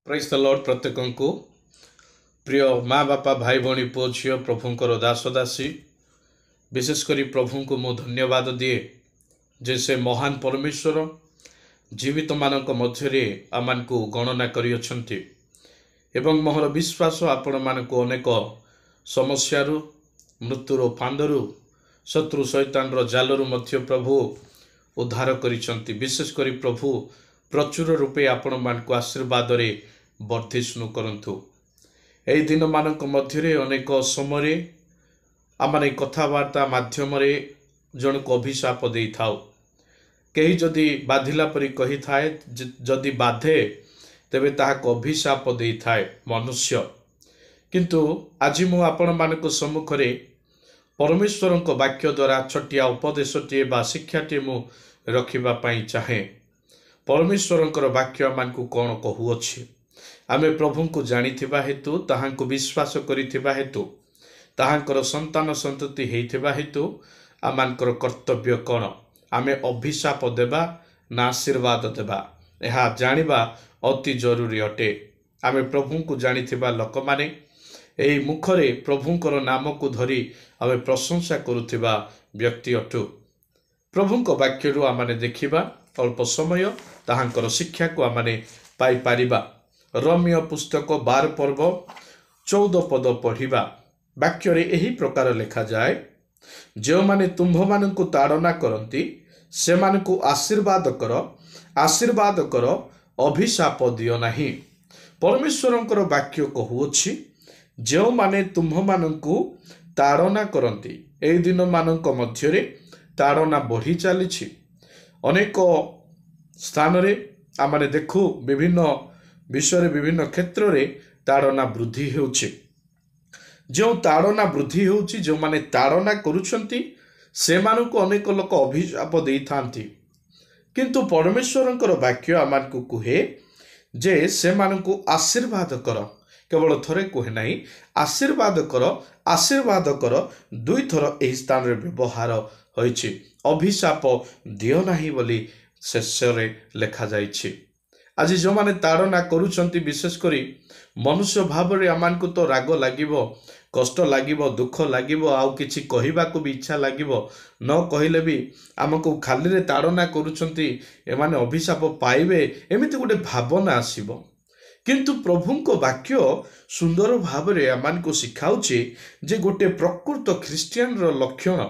Praise the Lord प्रत्येक को प्रिय माँ बापा भाई भौणी पुओ झील प्रभुंकर दास दासी विशेषकर प्रभु को मु धन्यवाद दिए जे से महान परमेश्वर जीवित मानक मध्य आम को गणना करियछंती एवं मोहर विश्वास आपण मानक अनेक समस्यारू मृत्युर फांदरू शत्रु शैतान जालरू मध्य प्रभु उद्धार करिसंती। विशेषकर प्रभु प्रचुर रूपे आपण मानक आशीर्वाद रे वर्धिष्णु करंतु। एई दिन मानक मध्य अनेक समय आमने कथबार्ता माध्यम जन को अभिशाप दे थाउ कहीं जदि बाधिला परी कही थाए जदि बाधे तेबे ताहाको अभिशाप दे थाए मनुष्य। किंतु आज मु आपण मानक सम्मुखरे परमेश्वर वाक्य द्वारा छटिया उपदेशटे बा शिक्षाटे मु रखिबा पई चाहे। परमेश्वर वाक्य मान को कौन कहूअछि आमे प्रभु को जानिथिबा हेतु ताहांको विश्वास करिथिबा हेतु ताहांकर संतान संतति हेइथिबा हेतु आमानकर कर्तव्य कौन आमे अभिशाप देबा ना आशीर्वाद देबा यह जानिबा अति जरूरी अटे। आमे प्रभु को जानिथिबा लोक माने एई मुखरे प्रभुंकर नाम को धरी आमे प्रशंसा करुथिबा व्यक्ति अटु। प्रभुंक वाक्यरु आमाने देखिबा अल्प समय ताहांकर शिक्षा को आमाने पाई पारिबा। रम्य पुस्तक 12 पर्व 14 पद पढ़िबा वाक्य रे एही प्रकार लिखा जाए जो माने तुम्भ मानकु ताड़ना करंती से मानकु आशीर्वाद कर अभिशाप दियो नाही। परमेश्वरंकर वाक्य कहूछि जो माने तुम्भ मानकु ताड़ना करंती एई दिन मानक मध्य रे ताड़ना बढ़ी चली अनेक स्थान रे आमाने देखु विभिन्न विषय विभिन्न क्षेत्र रे ताड़ना वृद्धि होउछि। जो ताड़ना वृद्धि होउछि जो माने ताड़ना करूछंती से मानकु अनेक लोक अभिशाप देई थांती किंतु परमेश्वरंकर वाक्य आमानकु कुहे जे से मानकु आशीर्वाद कर केवल थरे कहे नहीं आशीर्वाद कर दुई थर एही स्थान रे व्यवहार होइछि। अभिशाप दियो नाही बोली शेषरे लेखा जाइछि। आज जो माने ताड़ना करूछंती विशेष करी मनुष्य भाव रे आमानकु तो राग लागिबो कष्ट लागिबो दुख लागिबो आउ किछि कहिबाकू भी इच्छा लागिबो न कहिले भी आमको खाली रे ताड़ना करूछंती एमाने अभिशाप पाइबे एमिति गोटे भावना आसीबो। किंतु प्रभुंको वाक्य सुंदर भाव रे आमानकु सिखाउछि जे गोटे प्रकृत ख्रिस्टियन रो लक्षण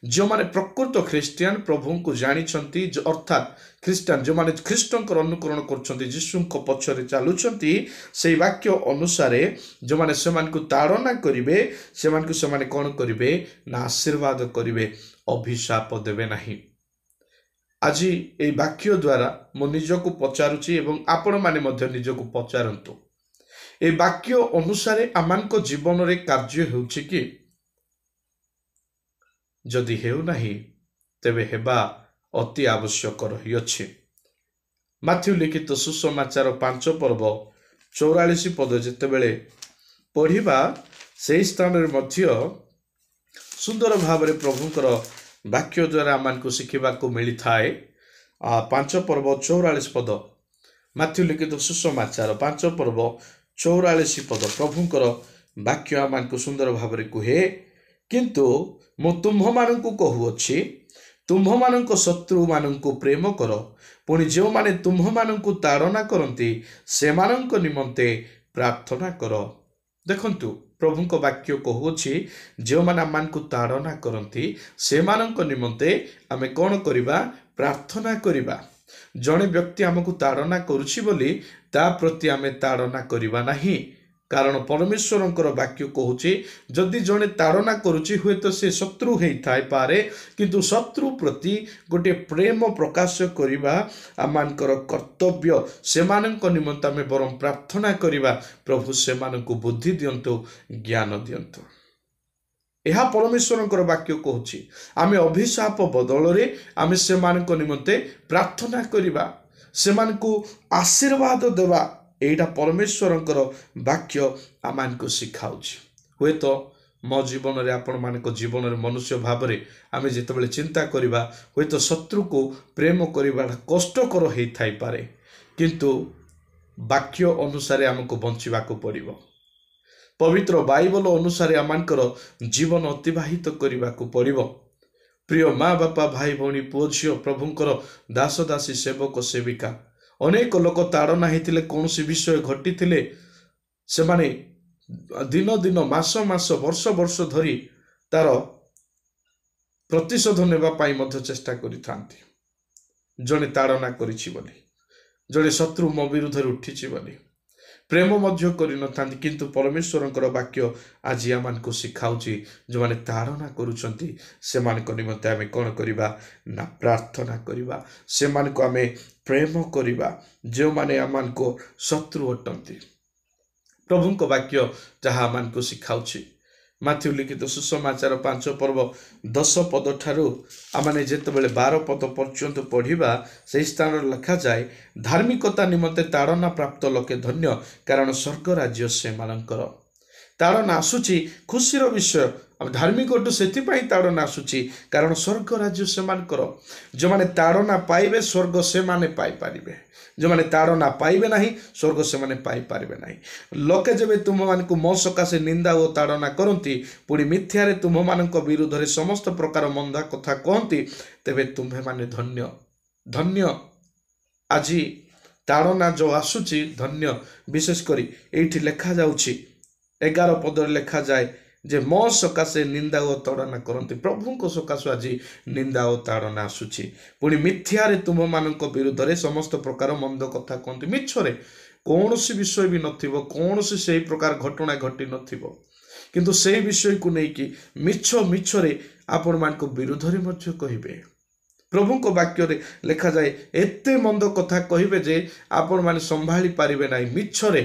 जो माने प्रकृत ख्रिस्टियन प्रभु को जानी अर्थात ख्रिस्टान जो माने ख्रिस्टंकर अनुकरण करछंती यीशुंको पछरे चालुछंती से वाक्य अनुसार जो माने सेमानकु ताड़ना करिवे सेमानकु सेमाने कोन करिवे ना आशीर्वाद करिवे अभिशाप देवे नाही। आज ए वाक्य द्वारा मो निजको पचारुची एवं आपण माने मध्य निजको पचारंतु ए वाक्य अनुसार आमानको जीवन रे कार्य हेउछि कि जदि हेउ नाही तेबे हेबा अति आवश्यक रहिअछि। माथ्यू लिखित सुसमाचार 5 पर्व 44 पद जेतेबेले पढ़िबा से स्थान रे मध्य सुंदर भाव रे प्रभुंकर वाक्य द्वारा आमानकु शिखिबा को मिली थाए। 5 पर्व 44 पद माथ्यू लिखित सुसमाचार 5 पर्व 44 पद प्रभुंकर वाक्य आमानकु सुंदर भाव रे कुहे किंतु मु तुम्भ मानकु कहूअछि तुम्भ मानक शत्रु मानकु प्रेम कर पुणी जो माने तुम्भ मानकु ताड़ना करंती से मानक निमंते प्रार्थना कर। देखंतु प्रभुंक वाक्य कहूअछि जो माने मानकु ताड़ना करंती से मानक निमंते आमे कोन करिबा प्रार्थना करिबा। जणे व्यक्ति आमकु ताड़ना करूछि बोली ता प्रति आमे ताड़ना करिबा नाही कारण परमेश्वरंकर वाक्य कहूछि जदि जने ताड़ना करूछि हुए तो से शत्रु हेइ थाई पारे किंतु शत्रु प्रति गोटे प्रेम प्रकाश करिबा आमानकर कर्तव्य सेमानंक निमंत आमे बरम प्रार्थना करिबा प्रभु सेमानंकु बुद्धि दियंतु ज्ञान दियंतु। एहा परमेश्वरंकर वाक्य कहूछि आमे अभिशाप बदल रे आमे सेमानंक निमंते प्रार्थना करिबा सेमानंकु आशीर्वाद देबा एटा परमेश्वरंकर वाक्य आमान को सिखाउछि। हुए तो मो जीवन रे आपण मानक जीवन रे मनुष्य भाव रे आमे जेतेबेले चिंता करिबा हुए तो शत्रु को प्रेम करिबा कष्टकर हेइ थाई पारे किंतु ବାକ୍ୟ ଅନୁସାରେ ଆମକୁ ବଞ୍ଚିବାକୁ ପଡ଼ିବ। ପବିତ୍ର ବାଇବଲ ଅନୁସାରେ ଆମମାନଙ୍କର ଜୀବନ ଅତିବାହିତ କରିବାକୁ ପଡ଼ିବ। ପ୍ରିୟ ମା ବାପା ଭାଇ ଭଉଣୀ ପୁଅ ଝିଅ ପ୍ରଭୁଙ୍କର ଦାସ ଦାସୀ ସେବକ ସେବିକା ଅନେକ ଲୋକ ତାଡ଼ନା ହେଇଥିଲେ, କୌଣସି ବିଷୟ ଘଟିଥିଲେ ସେମାନେ ଦିନ ଦିନ ମାସ ମାସ ବର୍ଷ ବର୍ଷ ଧରି ତାର ପ୍ରତିଶୋଧ ନେବା ପାଇଁ ମଧ୍ୟ ଚେଷ୍ଟା କରିଥାନ୍ତି। ଜଣେ ତାଡ଼ନା କରିଛି ବୋଲି, ଜଣେ ଶତ୍ରୁ ମୋ ବିରୁଦ୍ଧରେ ଉଠିଛି ବୋଲି ପ୍ରେମ ମଧ୍ୟ କରିନଥାନ୍ତି। କିନ୍ତୁ ପରମେଶ୍ୱରଙ୍କର ବାକ୍ୟ ଆଜି ଆମମାନଙ୍କୁ ଶିଖାଉଛି ଯେଉଁମାନେ ତାଡ଼ନା କରୁଛନ୍ତି ସେମାନଙ୍କ ନିମନ୍ତେ ଆମେ କ'ଣ କରିବା ନା ପ୍ରାର୍ଥନା କରିବା, ସେମାନଙ୍କୁ ଆମେ ପ୍ରେମ କରିବା ଯେଉଁମାନେ ଆମମାନଙ୍କୁ ଶତ୍ରୁ ଅଟନ୍ତି। ପ୍ରଭୁଙ୍କ ବାକ୍ୟ ଯାହା ଆମମାନଙ୍କୁ ଶିଖାଉଛି ମାଥ୍ୟୁ ଲିଖିତ ସୁସମାଚାର 5 ପର୍ବ 10 ପଦ ଠାରୁ ଆମେ ଯେତେବେଳେ 12 ପଦ ପର୍ଯ୍ୟନ୍ତ ପଢ଼ିବା, ସେହି ସ୍ଥାନରେ ଲେଖାଯାଏ, ଧାର୍ମିକତା ନିମନ୍ତେ ତାଡ଼ନା ପ୍ରାପ୍ତ ଲୋକେ ଧନ୍ୟ, କାରଣ ସ୍ୱର୍ଗ ରାଜ୍ୟ ସେମାନଙ୍କର। ତାଡ଼ନା ଆସୁଛି ଖୁସିର ବିଷୟ। ଧାର୍ମିକଠୁ ସେଥିପାଇଁ ତାଡ଼ନା ଆସୁଛି କାରଣ ସ୍ୱର୍ଗ ରାଜ୍ୟ ସେମାନଙ୍କର। ଯେଉଁମାନେ ତାଡ଼ନା ପାଇବେ ସ୍ୱର୍ଗ ସେମାନେ ପାଇପାରିବେ, ଯେଉଁମାନେ ତାଡ଼ନା ପାଇବେ ନାହିଁ ସ୍ୱର୍ଗ ସେମାନେ ପାଇପାରିବେ ନାହିଁ। ଲୋକେ ଯେବେ ତୁମମାନଙ୍କୁ ମୋ ସକାଶେ ନିନ୍ଦା ଓ ତାଡ଼ନା କରନ୍ତି, ପୁଣି ମିଥ୍ୟାରେ ତୁମମାନଙ୍କ ବିରୁଦ୍ଧରେ ସମସ୍ତ ପ୍ରକାର ମନ୍ଦା କଥା କହନ୍ତି, ତେବେ ତୁମ୍ଭେମାନେ ଧନ୍ୟ। ଧନ୍ୟ ଆଜି ତାଡ଼ନା ଯେଉଁ ଆସୁଛି ଧନ୍ୟ। ବିଶେଷ କରି ଏଇଠି ଲେଖାଯାଉଛି 11 ପଦରେ ଲେଖାଯାଏ ଯେ ମୋ ସକାଶେ ନିନ୍ଦା ଓ ତାଡ଼ନା କରନ୍ତି। ପ୍ରଭୁଙ୍କ ସକାଶୁ ଆଜି ନିନ୍ଦା ଓ ତାଡ଼ନା ଆସୁଛି। ପୁଣି ମିଥ୍ୟାରେ ତୁମମାନଙ୍କ ବିରୁଦ୍ଧରେ ସମସ୍ତ ପ୍ରକାର ମନ୍ଦ କଥା କହନ୍ତି। ମିଛରେ କୌଣସି ବିଷୟ ବି ନଥିବ, କୌଣସି ସେହି ପ୍ରକାର ଘଟଣା ଘଟି ନଥିବ, କିନ୍ତୁ ସେହି ବିଷୟକୁ ନେଇକି ମିଛରେ ଆପଣମାନଙ୍କ ବିରୁଦ୍ଧରେ ମଧ୍ୟ କହିବେ। ପ୍ରଭୁଙ୍କ ବାକ୍ୟରେ ଲେଖାଯାଏ ଏତେ ମନ୍ଦ କଥା କହିବେ ଯେ ଆପଣମାନେ ସମ୍ଭାଳି ପାରିବେ ନାହିଁ। ମିଛରେ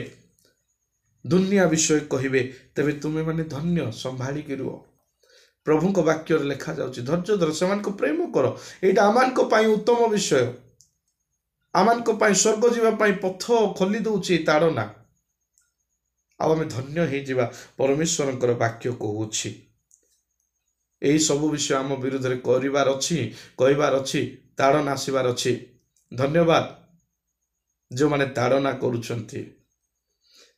ଦୁନିଆ ବିଷୟ କହିବେ, ତେବେ ତୁମେମାନେ ଧନ୍ୟ, ସମ୍ଭାଳିକି ରୁହ। ପ୍ରଭୁଙ୍କ ବାକ୍ୟରେ ଲେଖାଯାଉଛି ଧୈର୍ଯ୍ୟ ଧର, ସେମାନଙ୍କୁ ପ୍ରେମ କର। ଏଇଟା ଆମମାନଙ୍କ ପାଇଁ ଉତ୍ତମ ବିଷୟ। ଆମମାନଙ୍କ ପାଇଁ ସ୍ୱର୍ଗ ଯିବା ପାଇଁ ପଥ ଖୋଲି ଦେଉଛି ତାଡ଼ନା, ଆଉ ଆମେ ଧନ୍ୟ ହେଇଯିବା। ପରମେଶ୍ୱରଙ୍କର ବାକ୍ୟ କହୁଛି ଏହି ସବୁ ବିଷୟ ଆମ ବିରୁଦ୍ଧରେ କରିବାର ଅଛି, କହିବାର ଅଛି, ତାଡ଼ନା ଆସିବାର ଅଛି। ଧନ୍ୟବାଦ ଯେଉଁମାନେ ତାଡ଼ନା କରୁଛନ୍ତି,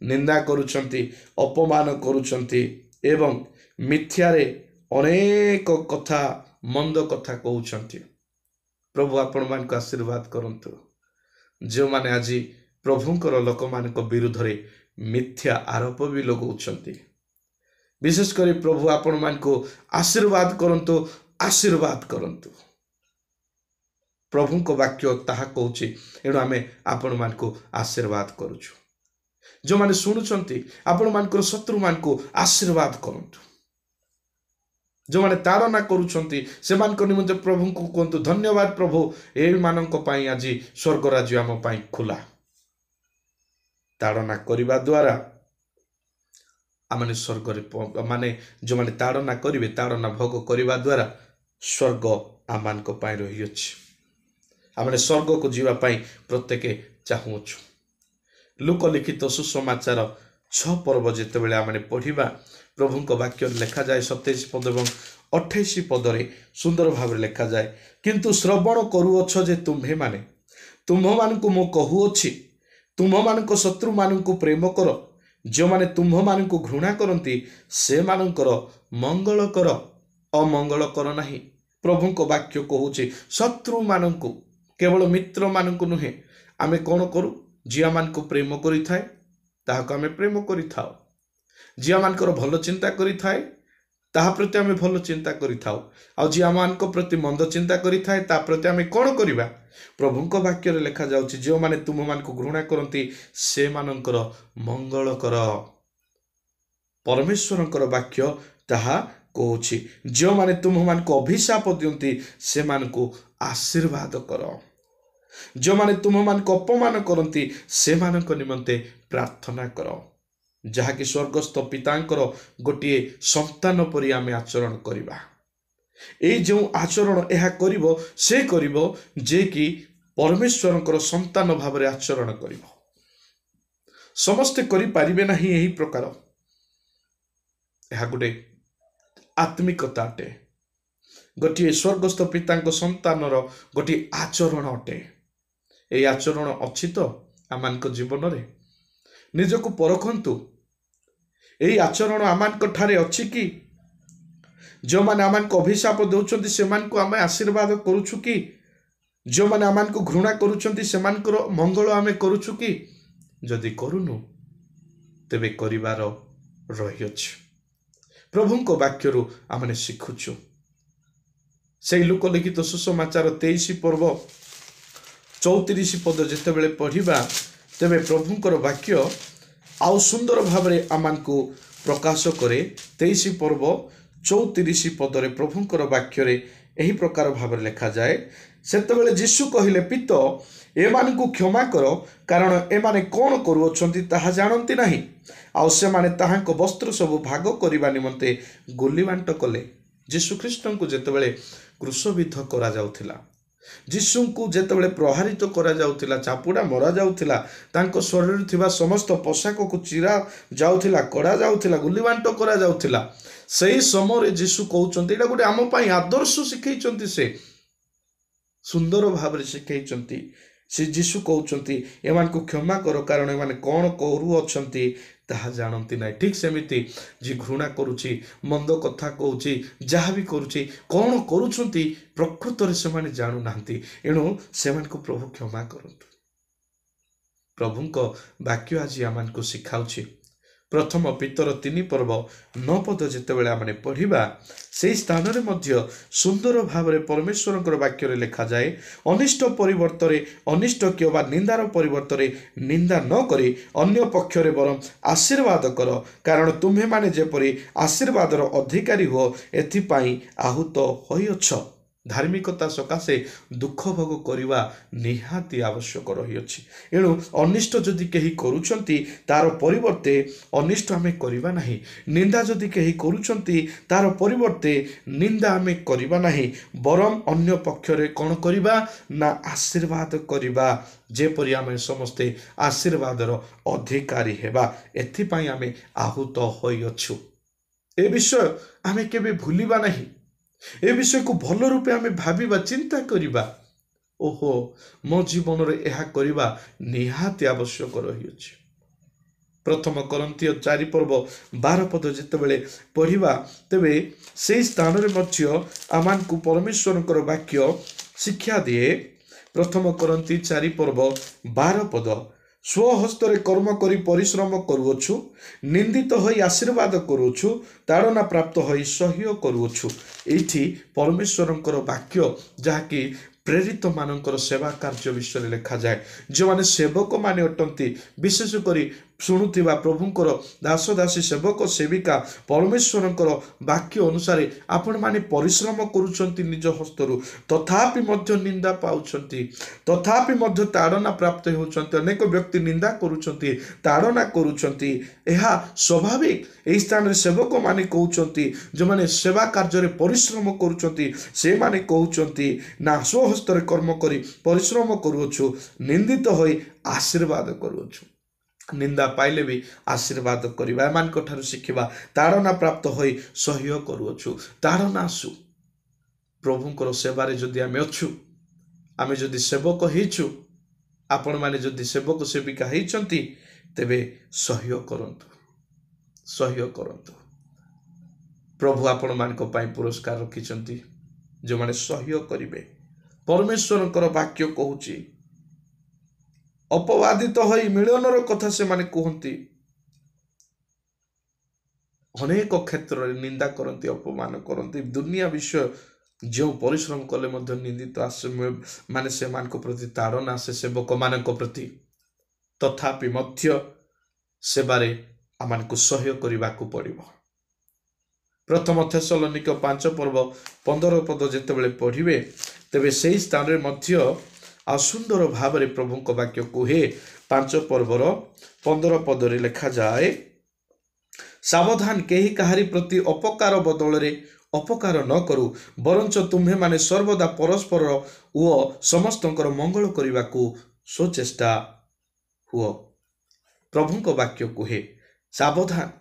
ନିନ୍ଦା କରୁଛନ୍ତି, ଅପମାନ କରୁଛନ୍ତି ଏବଂ ମିଥ୍ୟାରେ ଅନେକ କଥା ମନ୍ଦ କଥା କହୁଛନ୍ତି। ପ୍ରଭୁ ଆପଣମାନଙ୍କୁ ଆଶୀର୍ବାଦ କରନ୍ତୁ। ଯେଉଁମାନେ ଆଜି ପ୍ରଭୁଙ୍କର ଲୋକମାନଙ୍କ ବିରୁଦ୍ଧରେ ମିଥ୍ୟା ଆରୋପ ବି ଲଗାଉଛନ୍ତି, ବିଶେଷ କରି ପ୍ରଭୁ ଆପଣମାନଙ୍କୁ ଆଶୀର୍ବାଦ କରନ୍ତୁ, ଆଶୀର୍ବାଦ କରନ୍ତୁ। ପ୍ରଭୁଙ୍କ ବାକ୍ୟ ତାହା କହୁଛି, ଏଣୁ ଆମେ ଆପଣମାନଙ୍କୁ ଆଶୀର୍ବାଦ କରୁଛୁ। ଯେଉଁମାନେ ଶୁଣୁଛନ୍ତି ଆପଣମାନଙ୍କର ଶତ୍ରୁମାନଙ୍କୁ ଆଶୀର୍ବାଦ କରନ୍ତୁ। ଯେଉଁମାନେ ତାଡ଼ନା କରୁଛନ୍ତି ସେମାନଙ୍କ ନିମନ୍ତେ ପ୍ରଭୁଙ୍କୁ କୁହନ୍ତୁ ଧନ୍ୟବାଦ ପ୍ରଭୁ, ଏମାନଙ୍କ ପାଇଁ ଆଜି ସ୍ୱର୍ଗ ରାଜ୍ୟ ଆମ ପାଇଁ ଖୋଲା। ତାଡ଼ନା କରିବା ଦ୍ୱାରା ଆମମାନେ ସ୍ୱର୍ଗରେ ଯେଉଁମାନେ ତାଡ଼ନା କରିବେ, ତାଡ଼ନା ଭୋଗ କରିବା ଦ୍ୱାରା ସ୍ୱର୍ଗ ଆମମାନଙ୍କ ପାଇଁ ରହିଅଛି। ଆମେ ସ୍ୱର୍ଗକୁ ଯିବା ପାଇଁ ପ୍ରତ୍ୟେକ ଚାହୁଁଛୁ। ଲୁକ ଲିଖିତ ସୁସମାଚାର 6 ପର୍ବ ଯେତେବେଳେ ଆମେ ପଢ଼ିବା, ପ୍ରଭୁଙ୍କ ବାକ୍ୟରେ ଲେଖାଯାଏ 27 ପଦ ଏବଂ 28 ପଦରେ ସୁନ୍ଦର ଭାବରେ ଲେଖାଯାଏ, କିନ୍ତୁ ଶ୍ରବଣ କରୁଅଛ ଯେ ତୁମ୍ଭମାନଙ୍କୁ ମୁଁ କହୁଅଛି, ତୁମ୍ଭମାନଙ୍କ ଶତ୍ରୁମାନଙ୍କୁ ପ୍ରେମ କର, ଯେଉଁମାନେ ତୁମ୍ଭମାନଙ୍କୁ ଘୃଣା କରନ୍ତି ସେମାନଙ୍କର ମଙ୍ଗଳ କର, ଅମଙ୍ଗଳ କର ନାହିଁ। ପ୍ରଭୁଙ୍କ ବାକ୍ୟ କହୁଛି ଶତ୍ରୁମାନଙ୍କୁ, କେବଳ ମିତ୍ରମାନଙ୍କୁ ନୁହେଁ। ଆମେ କ'ଣ କରୁ? ଝିଅମାନଙ୍କୁ ପ୍ରେମ କରିଥାଏ ତାହାକୁ ଆମେ ପ୍ରେମ କରିଥାଉ। ଝିଅମାନଙ୍କର ଭଲ ଚିନ୍ତା କରିଥାଏ ତାହା ପ୍ରତି ଆମେ ଭଲ ଚିନ୍ତା କରିଥାଉ। ଆଉ ଝିଅମାନଙ୍କ ପ୍ରତି ମନ୍ଦ ଚିନ୍ତା କରିଥାଏ ତା ପ୍ରତି ଆମେ କ'ଣ କରିବା? ପ୍ରଭୁଙ୍କ ବାକ୍ୟରେ ଲେଖାଯାଉଛି ଯେଉଁମାନେ ତୁମମାନଙ୍କୁ ଘୃଣା କରନ୍ତି ସେମାନଙ୍କର ମଙ୍ଗଳ କର। ପରମେଶ୍ୱରଙ୍କର ବାକ୍ୟ ତାହା କହୁଛି ଯେଉଁମାନେ ତୁମମାନଙ୍କୁ ଅଭିଶାପ ଦିଅନ୍ତି ସେମାନଙ୍କୁ ଆଶୀର୍ବାଦ କର। ଯେଉଁମାନେ ତୁମମାନଙ୍କୁ ଅପମାନ କରନ୍ତି ସେମାନଙ୍କ ନିମନ୍ତେ ପ୍ରାର୍ଥନା କର। ଯାହାକି ସ୍ୱର୍ଗସ୍ଥ ପିତାଙ୍କର ଗୋଟିଏ ସନ୍ତାନ ପରି ଆମେ ଆଚରଣ କରିବା। ଏଇ ଯେଉଁ ଆଚରଣ ଏହା କରିବ, ସେ କରିବ ଯେ କି ପରମେଶ୍ୱରଙ୍କର ସନ୍ତାନ ଭାବରେ ଆଚରଣ କରିବ। ସମସ୍ତେ କରିପାରିବେ ନାହିଁ ଏହି ପ୍ରକାର। ଏହା ଗୋଟେ ଆତ୍ମିକତା ଅଟେ, ଗୋଟିଏ ସ୍ୱର୍ଗସ୍ଥ ପିତାଙ୍କ ସନ୍ତାନର ଗୋଟିଏ ଆଚରଣ ଅଟେ। ଏହି ଆଚରଣ ଅଛି ତ आमानक जीवन रे निजको परखंतु एई आचरण आमानक ठारे अछि कि जो माने आमानक अभिशाप दउछंती सेमानको आमे आशीर्वाद करूछु कि जो माने आमानको घृणा करूछंती सेमानकर मंगल आमे करूछु कि जदि करूनु तेबे करिवार रही अछि। प्रभुंको वाक्यरु आमने शिखुछु से लोकलिखित सुसमाचार 23 पर्व 34 पद जेतेबेले पढ़िबा तेबे प्रभुंकर वाक्य आउ सुंदर भावरे आमानको प्रकाश करे। 23 पर्व 34 पदरे प्रभुंकर वाक्य एही प्रकार भावरे लिखा जाए, सेतेबेले यीशु कहिले पिता एमानकु क्षमा करो कारण एमाने कौन करुअछंती ताहा जानंती नाही। आउ सेमाने ताहांको वस्त्र सब भाग करिबा निमंते गोली बांट कले। यीशु ख्रीष्ट को जेतेबेले क्रूसविद्ध करा जाउथिला, यीशु को जेतेबेले प्रहारित करा जाउथिला, चापुडा मरा जाउथिला, तांको शरीर थिबा समस्त पोशाक को चिरा जाउथिला, कड़ा जाउथिला, गोली बांट करा जाउथिला, सही समय यीशु कहउचंती एटा गोटे आम पई आदर्श शिखैचंती, से सुंदर भाव शिखैचंती। से यीशु कहउचंती एमानकु क्षमा करो कारण एमाने कौन करूअछंती ताहा जानती ना। ठीक सेमिति जी घृणा करुची, मंद कथा कहूची, जहाँ भी करुची, कौन करुछंती प्रकृत रे सेमाने जानु नांती, एणु सेमानकु प्रभु क्षमा करंतु। प्रभुंको वाक्य आज आमानकु शिखाउची। प्रथम पितर 3 पर्व 9 पद जेतेबेले आमने पढ़िबा से स्थान रे मध्य सुंदर भावरे परमेश्वरंकर वाक्य रे लिखा जाए, अनिष्ट परिवर्तरे अनिष्ट किबा निंदार परिवर्तरे निंदा न करी अन्य पक्षरे बरम आशीर्वाद कर कारण तुम्हे माने जेपरि आशीर्वादर अधिकारी हो एथिपाई आहूत होइअछ। धार्मिकता सकाशे दुख भोग करिवा निहाती आवश्यक रहिअछि। एणु अनिष्ट जदि केही करूछंती तार परिवर्ते अनिष्ट आमे करिवा नाही, निंदा जदि केही करूछंती तार परिवर्ते निंदा आमे करिवा नाही, बरम अन्य पक्षरे कोन करिवा ना आशीर्वाद करिवा, जेपरि आमे समस्ते आशीर्वादर अधिकारी हेबा एथिपाई आमे आहूत होइअछु। ए विषय आमे केबे भूलिबा नाही, ए विषय को भल रूपे आमे भाविबा, चिंता करिबा, ओहो मो जीवन रे एहा करिबा निहाती आवश्यक रहिअछि। प्रथम कोरिन्थियो 4 पर्व 12 पद जेतेबेले पढ़िबा तेबे से स्थान रे मध्य आमानकु परमेश्वरंकर वाक्य शिक्षा दिए। प्रथम कोरिन्थी 4 पर्व 12 पद, स्वहस्तरे कर्म करी परिश्रम करुअछु, निंदित होई आशीर्वाद करुअछु, ताड़ना प्राप्त होई सह्य करुअछु। एठी परमेश्वरंकर वाक्य जहाँकि प्रेरित मानकर सेवा कार्य विषय लिखा जाए, जो माने सेवक माने अटंती, विशेष करी शुणुथिबा प्रभुंकर दास दासी सेवक सेविका परमेश्वरंकर वाक्य अनुसार आपण माने परिश्रम करूछंती निज हस्तरु, तथापि मध्य निंदा पाउछंती, तथापि मध्य ताड़ना प्राप्त होउछंती। अनेक व्यक्ति निंदा करूछंती, ताड़ना करूछंती, एहा स्वाभाविक। एई स्थान रे सेवक माने कहउछंती, जो माने सेवा कार्य रे परिश्रम करूछंती से माने कहउछंती ना स्वहस्तर कर्म करी परिश्रम करूछु, निंदित होई आशीर्वाद करूछु। निंदा पाइले भी आशीर्वाद करिबा एमानक ठारु शिखिबा, ताड़ना प्राप्त होई सह्य करूछु। ताड़ना आसु प्रभुंकर सेवारे जदि आमे अछु, आमे जदि सेवक हेइछु, आपण माने जदि सेवक सेविका हेइचंती तेबे सह्य करंतु, सह्य करंतु। प्रभु आपण मानक पई पुरस्कार रखिचंती, जो माने सह्य करिवे। परमेश्वरंकर वाक्य कहूची, अपवादित होई मिलनर कथा से माने कहंती, अनेक क्षेत्र रे निंदा करंती, अपमान करंती, दुनिया विषय जो परिश्रम कले मध्य निंदित आसे माने से मान को प्रति ताड़ना आसे सेवक मान को प्रति, तथापि मध्य सेवारे आमान को सह्य करने को पड़िबो। प्रथम थेसलोनिक 5 पर्व 15 पद जेतेबेले पढ़िबे तेबे सेही स्थान रे मध्य सुंदर भाव रे प्रभु को वाक्य कहे। 5 पर्वर 15 पद रे लिखा जाए, सावधान केही कहारी प्रति अपकार बदल रे अपकार न करू, बरंच तुम्हे माने सर्वदा परस्पर ओ समस्तंकर मंगल करने को सोचेष्टा हुओ। प्रभु को वाक्य कहे, सावधान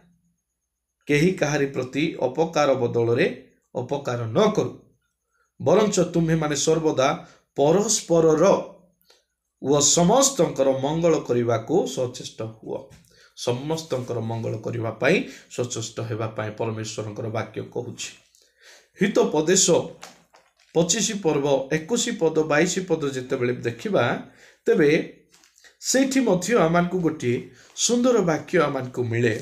केही कहारी प्रति अपकार बदल रे अपकार न करू, बरंच तुम्हे माने सर्वदा परस्पर ଓ ସମସ୍ତଙ୍କର ମଙ୍ଗଳ କରିବାକୁ ସଚେଷ୍ଟ ହୁଅ। ସମସ୍ତଙ୍କର ମଙ୍ଗଳ କରିବା ପାଇଁ ସଚେଷ୍ଟ ହେବା ପାଇଁ ପରମେଶ୍ୱରଙ୍କର ବାକ୍ୟ କହୁଛି। ହିତୋପଦେଶ 25 ପର୍ବ 21 ପଦ 22 ପଦ ଯେତେବେଳେ ଦେଖିବା, ତେବେ ସେଇଠି ମଧ୍ୟ ଆମକୁ ଗୋଟିଏ ସୁନ୍ଦର ବାକ୍ୟ ଆମକୁ ମିଳେ,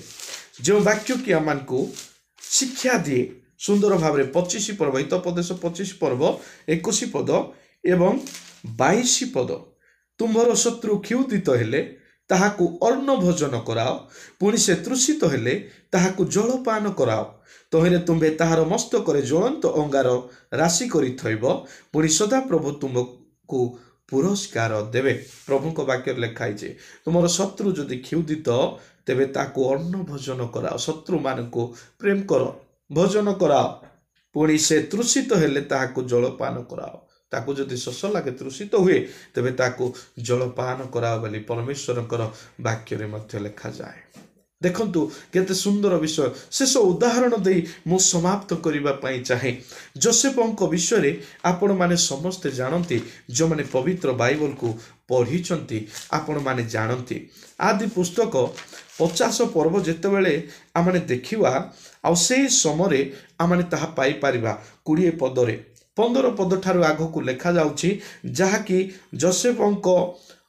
ଯେଉଁ ବାକ୍ୟ କି ଆମକୁ ଶିକ୍ଷା ଦିଏ ସୁନ୍ଦର ଭାବରେ। 25 ପର୍ବ ହିତୋପଦେଶ 25 ପର୍ବ 21 ପଦ ଏବଂ 22 ପଦ, ତୁମ୍ଭର ଶତ୍ରୁ କ୍ଷୁଧିତ ହେଲେ ତାହାକୁ ଅନ୍ନ ଭୋଜନ କରାଅ, ପୁଣି ସେ ତୃଷିତ ହେଲେ ତାହାକୁ ଜଳପାନ କରାଅ। ତହିଁରେ ତୁମ୍ଭେ ତାହାର ମସ୍ତକରେ ଜ୍ୱଳନ୍ତ ଅଙ୍ଗାର ରାଶି କରି ଥୋଇବ, ପୁଣି ସଦାପ୍ରଭୁ ତୁମକୁ ପୁରସ୍କାର ଦେବେ। ପ୍ରଭୁଙ୍କ ବାକ୍ୟରେ ଲେଖା ହେଇଛି, ତୁମର ଶତ୍ରୁ ଯଦି କ୍ଷୁଧିତ ତେବେ ତାକୁ ଅନ୍ନ ଭୋଜନ କରାଅ। ଶତ୍ରୁମାନଙ୍କୁ ପ୍ରେମ କର, ଭୋଜନ କରାଅ। ପୁଣି ସେ ତୃଷିତ ହେଲେ ତାହାକୁ ଜଳପାନ କରାଅ। ତାକୁ ଯଦି ଶୋଷ ଲାଗେ, ତୃଷିତ ହୁଏ, ତେବେ ତାକୁ ଜଳପାନ କରାଅ ବୋଲି ପରମେଶ୍ୱରଙ୍କର ବାକ୍ୟରେ ମଧ୍ୟ ଲେଖାଯାଏ। ଦେଖନ୍ତୁ କେତେ ସୁନ୍ଦର ବିଷୟ। ଶେଷ ଉଦାହରଣ ଦେଇ ମୁଁ ସମାପ୍ତ କରିବା ପାଇଁ ଚାହେଁ। ଯୋସେଫଙ୍କ ବିଷୟରେ ଆପଣମାନେ ସମସ୍ତେ ଜାଣନ୍ତି, ଯେଉଁମାନେ ପବିତ୍ର ବାଇବଲକୁ ପଢ଼ିଛନ୍ତି ଆପଣମାନେ ଜାଣନ୍ତି। ଆଦି ପୁସ୍ତକ 50 ପର୍ବ ଯେତେବେଳେ ଆମେ ଦେଖିବା, ଆଉ ସେହି ସମୟରେ ଆମେ ତାହା ପାଇପାରିବା 20 ପଦରେ। 15 ପଦ ଠାରୁ ଆଗକୁ ଲେଖାଯାଉଛି, ଯାହାକି ଯୋସେଫଙ୍କ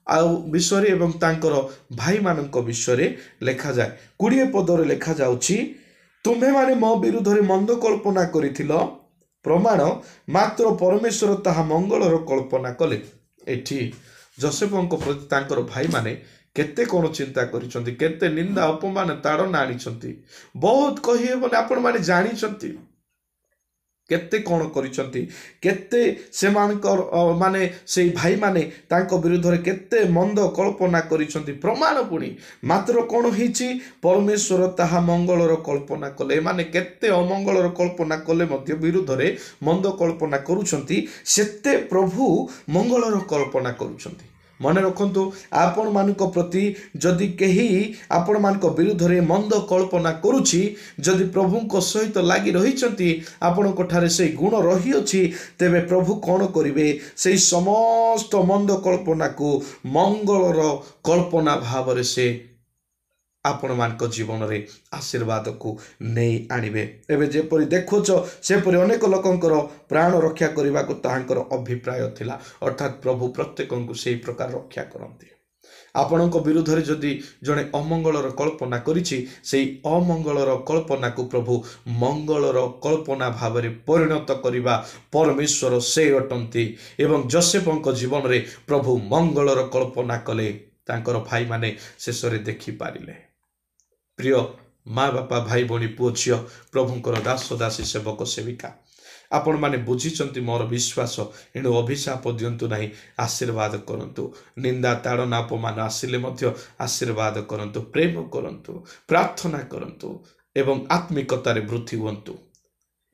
ଆଉ ବିଷୟରେ ଏବଂ ତାଙ୍କର ଭାଇମାନଙ୍କ ବିଷୟରେ ଲେଖାଯାଏ। 20 ପଦରେ ଲେଖାଯାଉଛି, ତୁମ୍ଭେମାନେ ମୋ ବିରୁଦ୍ଧରେ ମନ୍ଦ କଳ୍ପନା କରିଥିଲ, ପ୍ରମାଣ ମାତ୍ର ପରମେଶ୍ୱର ତାହା ମଙ୍ଗଳର କଳ୍ପନା କଲେ। ଏଠି ଯୋସେଫଙ୍କ ପ୍ରତି ତାଙ୍କର ଭାଇମାନେ କେତେ କ'ଣ ଚିନ୍ତା କରିଛନ୍ତି, କେତେ ନିନ୍ଦା ଅପମାନ ତାଡ଼ନା ଆଣିଛନ୍ତି। ବହୁତ କହିହେବନି, ଆପଣମାନେ ଜାଣିଛନ୍ତି କେତେ କ'ଣ କରିଛନ୍ତି, କେତେ ସେମାନଙ୍କର ମାନେ ସେଇ ଭାଇମାନେ ତାଙ୍କ ବିରୁଦ୍ଧରେ କେତେ ମନ୍ଦ କଳ୍ପନା କରିଛନ୍ତି। ପ୍ରମାଣ ପୁଣି ମାତ୍ର କ'ଣ ହେଇଛି, ପରମେଶ୍ୱର ତାହା ମଙ୍ଗଳର କଳ୍ପନା କଲେ। ଏମାନେ କେତେ ଅମଙ୍ଗଳର କଳ୍ପନା କଲେ ମଧ୍ୟ ବିରୁଦ୍ଧରେ ମନ୍ଦ କଳ୍ପନା କରୁଛନ୍ତି, ସେତେ ପ୍ରଭୁ ମଙ୍ଗଳର କଳ୍ପନା କରୁଛନ୍ତି। ମନେ ରଖନ୍ତୁ, ଆପଣମାନଙ୍କ ପ୍ରତି ଯଦି କେହି ଆପଣମାନଙ୍କ ବିରୁଦ୍ଧରେ ମନ୍ଦ କଳ୍ପନା କରୁଛି, ଯଦି ପ୍ରଭୁଙ୍କ ସହିତ ଲାଗି ରହିଛନ୍ତି, ଆପଣଙ୍କ ଠାରେ ସେଇ ଗୁଣ ରହିଅଛି, ତେବେ ପ୍ରଭୁ କ'ଣ କରିବେ, ସେଇ ସମସ୍ତ ମନ୍ଦ କଳ୍ପନାକୁ ମଙ୍ଗଳର କଳ୍ପନା ଭାବରେ ସେ ଆପଣମାନଙ୍କ ଜୀବନରେ ଆଶୀର୍ବାଦକୁ ନେଇ ଆଣିବେ। ଏବେ ଯେପରି ଦେଖୁଛ, ସେପରି ଅନେକ ଲୋକଙ୍କର ପ୍ରାଣ ରକ୍ଷା କରିବାକୁ ତାହାଙ୍କର ଅଭିପ୍ରାୟ ଥିଲା, ଅର୍ଥାତ୍ ପ୍ରଭୁ ପ୍ରତ୍ୟେକଙ୍କୁ ସେହି ପ୍ରକାର ରକ୍ଷା କରନ୍ତି। ଆପଣଙ୍କ ବିରୁଦ୍ଧରେ ଯଦି ଜଣେ ଅମଙ୍ଗଳର କଳ୍ପନା କରିଛି, ସେହି ଅମଙ୍ଗଳର କଳ୍ପନାକୁ ପ୍ରଭୁ ମଙ୍ଗଳର କଳ୍ପନା ଭାବରେ ପରିଣତ କରିବା ପରମେଶ୍ୱର ସେ ଅଟନ୍ତି। ଏବଂ ଯୋସେଫଙ୍କ ଜୀବନରେ ପ୍ରଭୁ ମଙ୍ଗଳର କଳ୍ପନା କଲେ, ତାଙ୍କର ଭାଇମାନେ ଶେଷରେ ଦେଖିପାରିଲେ। ପ୍ରିୟ ମା ବାପା, ଭାଇ ଭଉଣୀ, ପୁଅ ଝିଅ, ପ୍ରଭୁଙ୍କର ଦାସ ଦାସୀ, ସେବକ ସେବିକା, ଆପଣମାନେ ବୁଝିଛନ୍ତି ମୋର ବିଶ୍ୱାସ। ଏଣୁ ଅଭିଶାପ ଦିଅନ୍ତୁ ନାହିଁ, ଆଶୀର୍ବାଦ କରନ୍ତୁ। ନିନ୍ଦା ତାଡ଼ନା ଅପମାନ ଆସିଲେ ମଧ୍ୟ ଆଶୀର୍ବାଦ କରନ୍ତୁ, ପ୍ରେମ କରନ୍ତୁ, ପ୍ରାର୍ଥନା କରନ୍ତୁ ଏବଂ ଆତ୍ମିକତାରେ ବୃଦ୍ଧି ହୁଅନ୍ତୁ।